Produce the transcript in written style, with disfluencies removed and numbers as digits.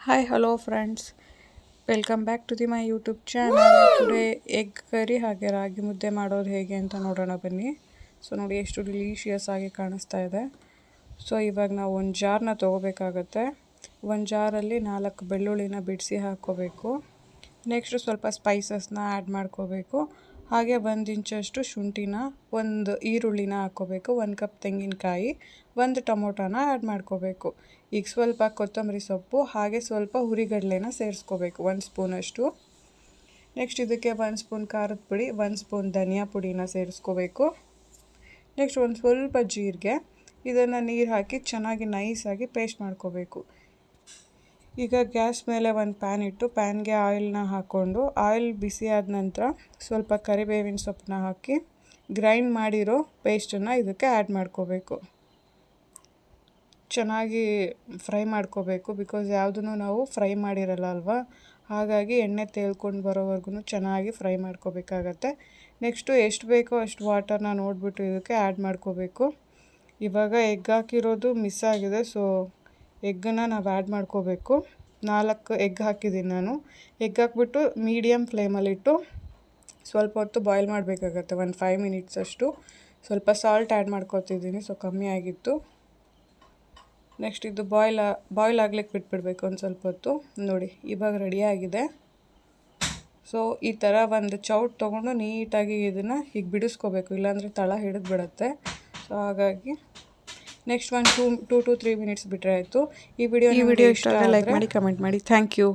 Hi, hello friends. Welcome back to my YouTube channel. Today egg curry ಹಾಗೆ ರಾಗಿ ಮುದ್ದೆ ಮಾಡೋದು ಹೇಗೆ ಅಂತ ನೋಡೋಣ ಬನ್ನಿ. ಸೊ ನೋಡಿ ಎಷ್ಟು ಡಿಲೀಷಿಯಸ್ ಆಗಿ ಕಾಣಿಸ್ತಾ ಇದೆ. ಸೊ ಇವಾಗ ನಾವು ಒಂದು ಜಾರ್ನ ತೊಗೋಬೇಕಾಗತ್ತೆ. ಒಂದು ಜಾರಲ್ಲಿ 4 ಬೆಳ್ಳುಳ್ಳಿನ ಬಿಡಿಸಿ ಹಾಕ್ಕೋಬೇಕು. ನೆಕ್ಸ್ಟ್ ಸ್ವಲ್ಪ ಸ್ಪೈಸಸ್ನ ಆ್ಯಡ್ ಮಾಡ್ಕೋಬೇಕು. ಹಾಗೆ 1 ಇಂಚಷ್ಟು ಶುಂಠಿನ, 1 ಈರುಳ್ಳಿನ ಹಾಕ್ಕೋಬೇಕು, 1 ಕಪ್ ತೆಂಗಿನಕಾಯಿ, 1 ಟೊಮೊಟೊನ ಆ್ಯಡ್ ಮಾಡ್ಕೋಬೇಕು. ಈಗ ಸ್ವಲ್ಪ ಕೊತ್ತಂಬರಿ ಸೊಪ್ಪು ಹಾಗೆ ಸ್ವಲ್ಪ ಹುರಿಗಡಲೆನ ಸೇರಿಸ್ಕೋಬೇಕು, 1 ಸ್ಪೂನಷ್ಟು. ನೆಕ್ಸ್ಟ್ ಇದಕ್ಕೆ 1 ಸ್ಪೂನ್ ಖಾರದ ಪುಡಿ, 1 ಸ್ಪೂನ್ ಧನಿಯಾ ಪುಡಿನ ಸೇರಿಸ್ಕೋಬೇಕು. ನೆಕ್ಸ್ಟ್ ಒಂದು ಸ್ವಲ್ಪ ಜೀರಿಗೆ. ಇದನ್ನು ನೀರು ಹಾಕಿ ಚೆನ್ನಾಗಿ ನೈಸಾಗಿ ಪೇಸ್ಟ್ ಮಾಡ್ಕೋಬೇಕು. ಈಗ ಗ್ಯಾಸ್ ಮೇಲೆ ಒಂದು ಪ್ಯಾನ್ ಇಟ್ಟು ಪ್ಯಾನ್ಗೆ ಆಯಿಲ್ನ ಹಾಕ್ಕೊಂಡು ಆಯಿಲ್ ಬಿಸಿ ಆದ ನಂತರ ಸ್ವಲ್ಪ ಕರಿಬೇವಿನ ಸೊಪ್ಪನ್ನ ಹಾಕಿ ಗ್ರೈಂಡ್ ಮಾಡಿರೋ ಪೇಸ್ಟನ್ನು ಇದಕ್ಕೆ ಆ್ಯಡ್ ಮಾಡ್ಕೋಬೇಕು. ಚೆನ್ನಾಗಿ ಫ್ರೈ ಮಾಡ್ಕೋಬೇಕು, ಬಿಕಾಸ್ ಯಾವುದನ್ನು ನಾವು ಫ್ರೈ ಮಾಡಿರಲ್ಲ ಅಲ್ವಾ, ಹಾಗಾಗಿ ಎಣ್ಣೆ ತೇಲ್ಕೊಂಡು ಬರೋವರೆಗೂ ಚೆನ್ನಾಗಿ ಫ್ರೈ ಮಾಡ್ಕೋಬೇಕಾಗತ್ತೆ. ನೆಕ್ಸ್ಟು ಎಷ್ಟು ಬೇಕೋ ಅಷ್ಟು ವಾಟರ್ನ ನೋಡಿಬಿಟ್ಟು ಇದಕ್ಕೆ ಆ್ಯಡ್ ಮಾಡ್ಕೋಬೇಕು. ಇವಾಗ ಎಗ್ ಹಾಕಿರೋದು ಮಿಸ್ ಆಗಿದೆ, ಸೊ ಎಗ್ಗನ್ನು ನಾವು ಆ್ಯಡ್ ಮಾಡ್ಕೋಬೇಕು. 4 ಎಗ್ ಹಾಕಿದ್ದೀನಿ ನಾನು. ಎಗ್ ಹಾಕ್ಬಿಟ್ಟು ಮೀಡಿಯಮ್ ಫ್ಲೇಮಲ್ಲಿಟ್ಟು ಸ್ವಲ್ಪ ಹೊತ್ತು ಬಾಯ್ಲ್ ಮಾಡಬೇಕಾಗತ್ತೆ, ಒಂದು 5 ಮಿನಿಟ್ಸ್ ಅಷ್ಟು. ಸ್ವಲ್ಪ ಸಾಲ್ಟ್ ಆ್ಯಡ್ ಮಾಡ್ಕೊತಿದ್ದೀನಿ, ಸೊ ಕಮ್ಮಿ ಆಗಿತ್ತು. ನೆಕ್ಸ್ಟ್ ಇದು ಬಾಯ್ಲ್ ಆಗ್ಲಿಕ್ಕೆ ಬಿಟ್ಬಿಡಬೇಕು ಒಂದು ಸ್ವಲ್ಪ ಹೊತ್ತು. ನೋಡಿ ಇವಾಗ ರೆಡಿಯಾಗಿದೆ. ಸೊ ಈ ಥರ ಒಂದು ಚೌಟ್ ತೊಗೊಂಡು ನೀಟಾಗಿ ಇದನ್ನು ಹೀಗೆ ಬಿಡಿಸ್ಕೋಬೇಕು, ಇಲ್ಲಾಂದರೆ ತಳ ಹಿಡಿದು ಬಿಡುತ್ತೆ. ಸೊ ಹಾಗಾಗಿ ನೆಕ್ಸ್ಟ್ 1 2 to 3 ಮಿನಿಟ್ಸ್ ಬಿಟ್ಟರೆ ಆಯಿತು. ಈ ವಿಡಿಯೋ ಇಷ್ಟ ಆದರೆ ಲೈಕ್ ಮಾಡಿ, ಕಮೆಂಟ್ ಮಾಡಿ. Thank you.